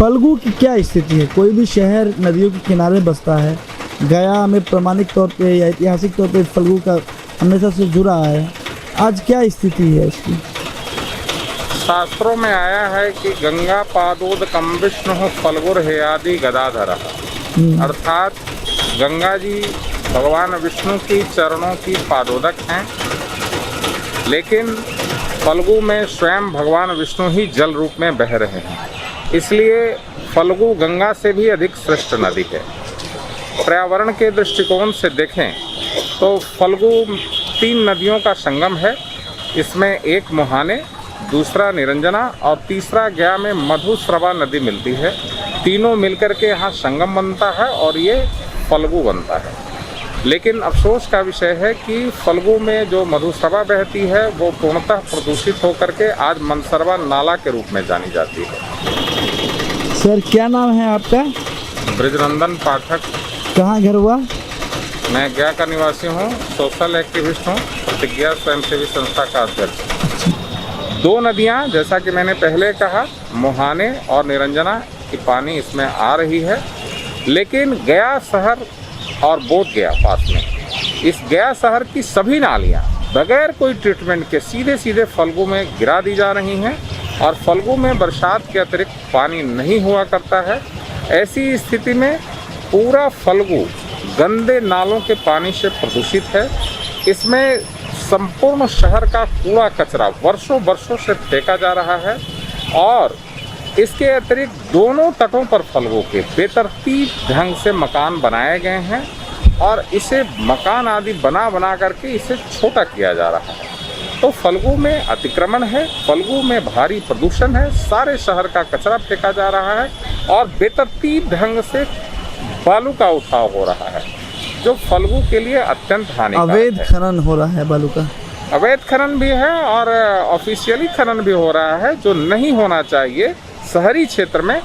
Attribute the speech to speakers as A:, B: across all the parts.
A: फल्गु की क्या स्थिति है? कोई भी शहर नदियों के किनारे बसता है। गया में प्रमाणिक तौर पे या ऐतिहासिक तौर पे फल्गु का हमेशा से जुड़ा है। आज क्या स्थिति है इसकी?
B: शास्त्रों में आया है कि गंगा पादोदकम विष्णु फल्गुर हेयादि गदाधर, अर्थात गंगा जी भगवान विष्णु की चरणों की पादोदक हैं, लेकिन फल्गु में स्वयं भगवान विष्णु ही जल रूप में बह रहे हैं। इसलिए फल्गु गंगा से भी अधिक श्रेष्ठ नदी है। पर्यावरण के दृष्टिकोण से देखें तो फल्गु 3 नदियों का संगम है। इसमें एक मुहाने, दूसरा निरंजना और तीसरा गया में मधुस्रवा नदी मिलती है। तीनों मिलकर के यहाँ संगम बनता है और ये फल्गु बनता है। लेकिन अफसोस का विषय है कि फल्गु में जो मधुस्रवा बहती है वो पूर्णतः प्रदूषित होकर के आज मनसरवा नाला के रूप में जानी जाती है।
A: सर क्या नाम है आपका?
B: ब्रिजनंदन पाठक।
A: कहाँ घर हुआ?
B: मैं गया का निवासी हूँ, सोशल एक्टिविस्ट हूँ, प्रतिज्ञा स्वयंसेवी संस्था का अध्यक्ष। 2 नदियाँ जैसा कि मैंने पहले कहा, मुहाने और निरंजना की पानी इसमें आ रही है, लेकिन गया शहर और बोध गया पास में, इस गया शहर की सभी नालियाँ बगैर कोई ट्रीटमेंट के सीधे सीधे फल्गु में गिरा दी जा रही हैं और फल्गु में बरसात के अतिरिक्त पानी नहीं हुआ करता है। ऐसी स्थिति में पूरा फल्गु गंदे नालों के पानी से प्रदूषित है। इसमें संपूर्ण शहर का कूड़ा कचरा वर्षों वर्षों से फेंका जा रहा है और इसके अतिरिक्त दोनों तटों पर फल्गु के बेतरतीब ढंग से मकान बनाए गए हैं और इसे मकान आदि बना करके इसे छोटा किया जा रहा है। तो फल्गु में अतिक्रमण है, फल्गु में भारी प्रदूषण है, सारे शहर का कचरा फेंका जा रहा है और बेतरतीब ढंग से बालू का उठाव हो रहा है, जो फल्गु के लिए अत्यंत हानिकारक है।
A: अवैध खनन हो रहा है बालू का।
B: अवैध खनन भी है और ऑफिशियली खनन भी हो रहा है, जो नहीं होना चाहिए। शहरी क्षेत्र में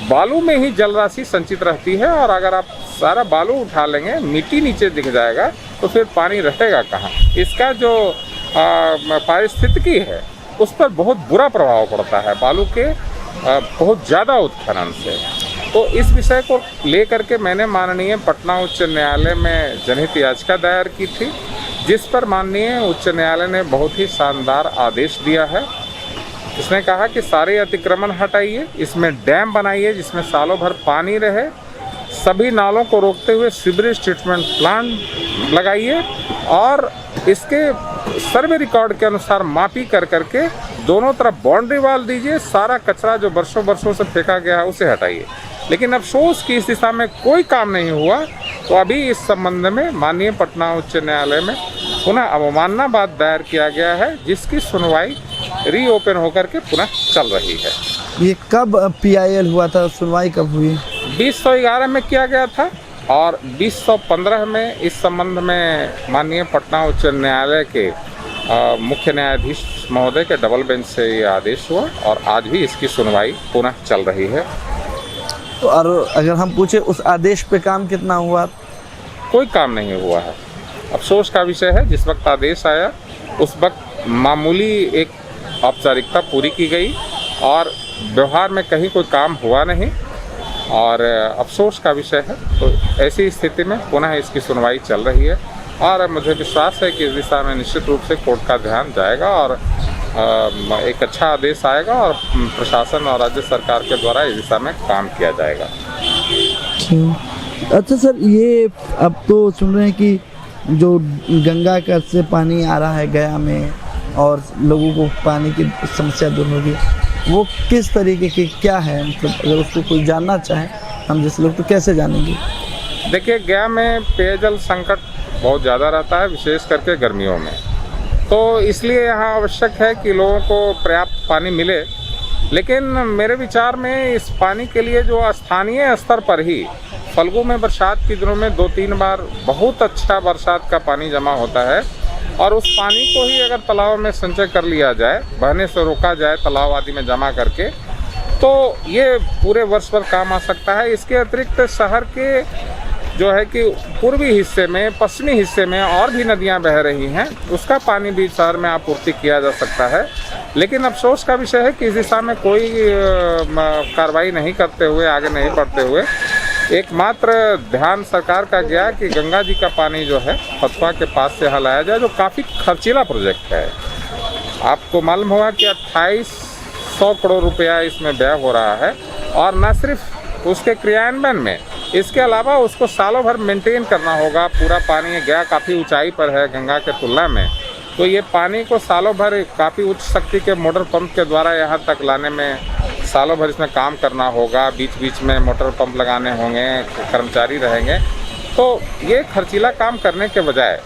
B: बालू में ही जल राशि संचित रहती है और अगर आप सारा बालू उठा लेंगे, मिट्टी नीचे दिख जाएगा, तो फिर पानी रहेगा कहाँ। इसका जो पारिस्थितिकी है उस पर बहुत बुरा प्रभाव पड़ता है बालू के बहुत ज़्यादा उत्खनन से। तो इस विषय को लेकर के मैंने माननीय पटना उच्च न्यायालय में जनहित याचिका दायर की थी, जिस पर माननीय उच्च न्यायालय ने बहुत ही शानदार आदेश दिया है। इसने कहा कि सारे अतिक्रमण हटाइए, इसमें डैम बनाइए जिसमें सालों भर पानी रहे, सभी नालों को रोकते हुए सीवरेज ट्रीटमेंट प्लांट लगाइए और इसके सर्वे रिकॉर्ड के अनुसार मापी कर करके दोनों तरफ बाउंड्री वाल दीजिए। सारा कचरा जो वर्षों वर्षों से फेंका गया है उसे हटाइए। लेकिन अफसोस कि इस दिशा में कोई काम नहीं हुआ, तो अभी इस संबंध में माननीय पटना उच्च न्यायालय में पुनः अवमानना बात दायर किया गया है, जिसकी सुनवाई रीओपन होकर के पुनः चल रही है।
A: ये कब PIL हुआ था? सुनवाई कब हुई?
B: 2011 में किया गया था और 2015 में इस संबंध में माननीय पटना उच्च न्यायालय के मुख्य न्यायाधीश महोदय के डबल बेंच से ये आदेश हुआ और आज भी इसकी सुनवाई पुनः चल रही है।
A: तो और अगर हम पूछे उस आदेश पे काम कितना हुआ?
B: कोई काम नहीं हुआ है। अफसोस का विषय है, जिस वक्त आदेश आया उस वक्त मामूली एक औपचारिकता पूरी की गई और व्यवहार में कहीं कोई काम हुआ नहीं और अफसोस का विषय है। तो ऐसी स्थिति में पुनः इसकी सुनवाई चल रही है और मुझे विश्वास है कि इस दिशा में निश्चित रूप से कोर्ट का ध्यान जाएगा और एक अच्छा आदेश आएगा और प्रशासन और राज्य सरकार के द्वारा इस दिशा में काम किया जाएगा।
A: अच्छा सर, ये अब तो सुन रहे हैं कि जो गंगा का से पानी आ रहा है गया में और लोगों को पानी की समस्या दूर होगी, वो किस तरीके की क्या है? मतलब अगर उसको कोई जानना चाहे, हम जैसे लोग, तो कैसे जानेंगे?
B: देखिए, गया में पेयजल संकट बहुत ज़्यादा रहता है, विशेष करके गर्मियों में। तो इसलिए यहाँ आवश्यक है कि लोगों को पर्याप्त पानी मिले, लेकिन मेरे विचार में इस पानी के लिए जो स्थानीय स्तर पर ही फल्गु में बरसात के दिनों में 2-3 बार बहुत अच्छा बरसात का पानी जमा होता है और उस पानी को ही अगर तालाब में संचय कर लिया जाए, बहने से रोका जाए तालाब आदि में जमा करके, तो ये पूरे वर्ष भर काम आ सकता है। इसके अतिरिक्त शहर के जो है कि पूर्वी हिस्से में, पश्चिमी हिस्से में और भी नदियां बह रही हैं, उसका पानी भी शहर में आपूर्ति किया जा सकता है। लेकिन अफसोस का विषय है कि इस दिशा में कोई कार्रवाई नहीं करते हुए, आगे नहीं बढ़ते हुए, एकमात्र ध्यान सरकार का गया कि गंगा जी का पानी जो है फतवा के पास से हलाया जाए, जो काफ़ी खर्चीला प्रोजेक्ट है। आपको मालूम होगा कि 2800 करोड़ रुपया इसमें व्यय हो रहा है, और न सिर्फ उसके क्रियान्वयन में, इसके अलावा उसको सालों भर मेंटेन करना होगा। पूरा पानी गया काफ़ी ऊंचाई पर है गंगा के तुलना में, तो ये पानी को सालों भर काफ़ी उच्च शक्ति के मोटर पंप के द्वारा यहाँ तक लाने में सालों भर इसमें काम करना होगा। बीच बीच में मोटर पंप लगाने होंगे, कर्मचारी रहेंगे। तो ये खर्चीला काम करने के बजाय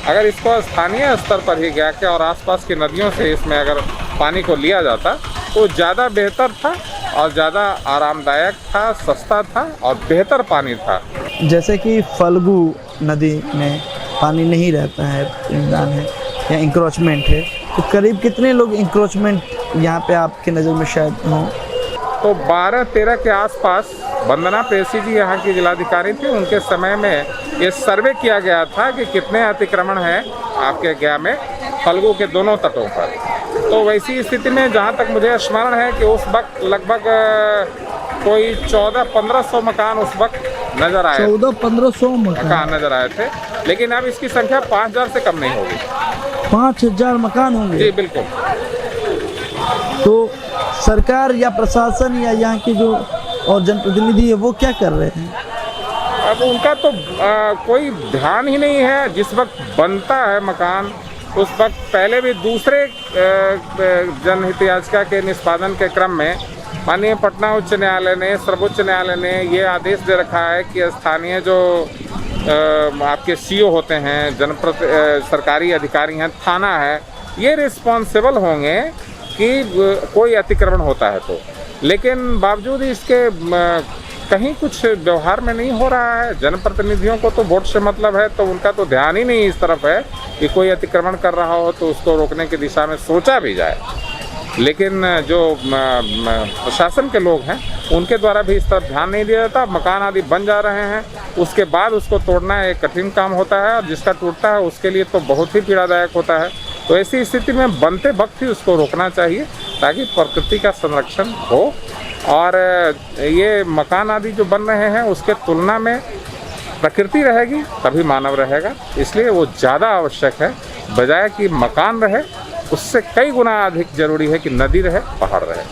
B: अगर इसको स्थानीय स्तर पर ही गया के और आसपास की नदियों से इसमें अगर पानी को लिया जाता तो ज़्यादा बेहतर था और ज़्यादा आरामदायक था, सस्ता था और बेहतर पानी था।
A: जैसे कि फल्गु नदी में पानी नहीं रहता है, इंदान है या इंक्रोचमेंट है, तो करीब कितने लोग इंक्रोचमेंट यहाँ पे आपकी नज़र में शायद हों?
B: तो 12-13 के आसपास वंदना प्रेसी जी यहाँ की जिलाधिकारी थी, उनके समय में ये सर्वे किया गया था कि कितने अतिक्रमण हैं आपके गया में फल्गु के दोनों तटों पर। तो वैसी स्थिति में जहाँ तक मुझे स्मरण है कि उस वक्त लगभग कोई 1400-1500 मकान उस वक्त नजर आए,
A: 1400-1500 मकान
B: नजर आए थे। लेकिन अब इसकी संख्या 5000 से कम नहीं होगी।
A: 5000 मकान होंगे?
B: जी बिल्कुल।
A: तो सरकार या प्रशासन या यहाँ की जो और जनप्रतिनिधि है वो क्या कर रहे हैं?
B: अब उनका तो कोई ध्यान ही नहीं है। जिस वक्त बनता है मकान उस वक्त पहले भी दूसरे जनहित याचिका के निष्पादन के क्रम में माननीय पटना उच्च न्यायालय ने, सर्वोच्च न्यायालय ने ये आदेश दे रखा है कि स्थानीय जो आपके सीओ होते हैं, सरकारी अधिकारी हैं, थाना है, ये रिस्पॉन्सिबल होंगे कि कोई अतिक्रमण होता है तो। लेकिन बावजूद इसके कहीं कुछ व्यवहार में नहीं हो रहा है। जनप्रतिनिधियों को तो वोट से मतलब है, तो उनका तो ध्यान ही नहीं इस तरफ है कि कोई अतिक्रमण कर रहा हो तो उसको रोकने की दिशा में सोचा भी जाए। लेकिन जो प्रशासन के लोग हैं उनके द्वारा भी इस तरफ ध्यान नहीं दिया जाता। मकान आदि बन जा रहे हैं, उसके बाद उसको तोड़ना एक कठिन काम होता है, और जिसका टूटता है उसके लिए तो बहुत ही पीड़ादायक होता है। तो ऐसी स्थिति में बनते वक्त ही उसको रोकना चाहिए ताकि प्रकृति का संरक्षण हो। और ये मकान आदि जो बन रहे हैं उसके तुलना में प्रकृति रहेगी तभी मानव रहेगा, इसलिए वो ज़्यादा आवश्यक है। बजाय कि मकान रहे उससे कई गुना अधिक जरूरी है कि नदी रहे, पहाड़ रहे।